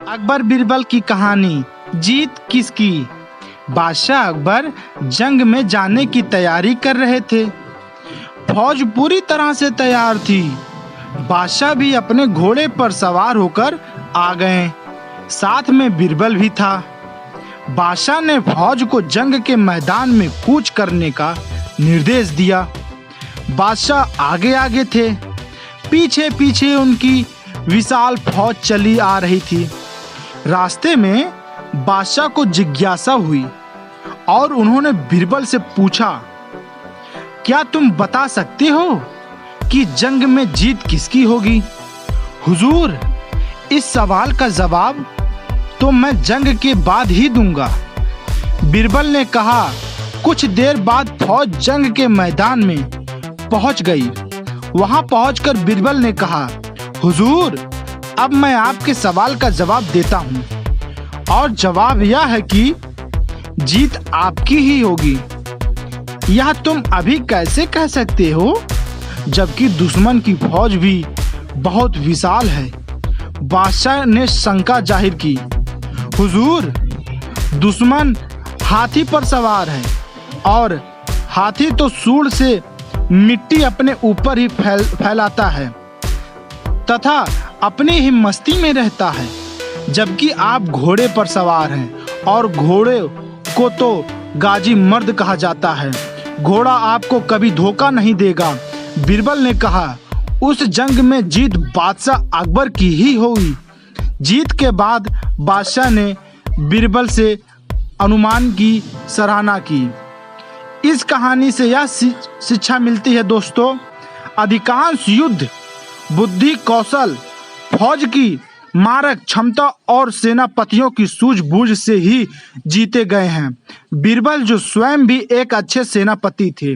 अकबर बीरबल की कहानी। जीत किसकी? बादशाह अकबर जंग में जाने की तैयारी कर रहे थे। फौज पूरी तरह से तैयार थी। बादशाह भी अपने घोड़े पर सवार होकर आ गए। साथ में बीरबल भी था। बादशाह ने फौज को जंग के मैदान में कूच करने का निर्देश दिया। बादशाह आगे आगे थे, पीछे पीछे उनकी विशाल फौज चली आ रही थी। रास्ते में बादशाह को जिज्ञासा हुई और उन्होंने बीरबल से पूछा, क्या तुम बता सकते हो कि जंग में जीत किसकी होगी? हुजूर, इस सवाल का जवाब तो मैं जंग के बाद ही दूंगा। बीरबल ने कहा। कुछ देर बाद फौज जंग के मैदान में पहुंच गई। वहां पहुंचकर बीरबल ने कहा, हुजूर, अब मैं आपके सवाल का जवाब देता हूं और जवाब यह है कि जीत आपकी ही होगी। यह तुम अभी कैसे कह सकते हो, जबकि दुश्मन की फौज भी बहुत विशाल है? बादशाह ने शंका जाहिर की। हुजूर, दुश्मन हाथी पर सवार है और हाथी तो सूंड से मिट्टी अपने ऊपर ही फैलाता है तथा अपनी ही मस्ती में रहता है, जबकि आप घोड़े पर सवार हैं और घोड़े को तो गाजी मर्द कहा जाता है। घोड़ा आपको कभी धोखा नहीं देगा। बीरबल ने कहा, उस जंग में जीत बादशाह अकबर की ही होगी। जीत के बाद बादशाह ने बीरबल से अनुमान की सराहना की। इस कहानी से यह शिक्षा मिलती है दोस्तों, अधिकांश युद्ध बुद्धि, कौशल, फौज की मारक क्षमता और सेनापतियों की सूझबूझ से ही जीते गए हैं। बीरबल, जो स्वयं भी एक अच्छे सेनापति थे,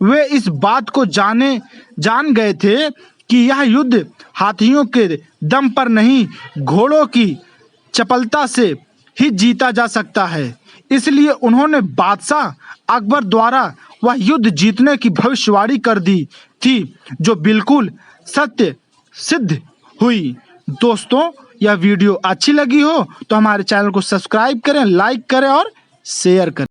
वे इस बात को जान गए थे कि यह युद्ध हाथियों के दम पर नहीं, घोड़ों की चपलता से ही जीता जा सकता है। इसलिए उन्होंने बादशाह अकबर द्वारा वह युद्ध जीतने की भविष्यवाणी कर दी थी, जो बिल्कुल सत्य सिद्ध हुई। दोस्तों, यह वीडियो अच्छी लगी हो तो हमारे चैनल को सब्सक्राइब करें, लाइक करें और शेयर करें।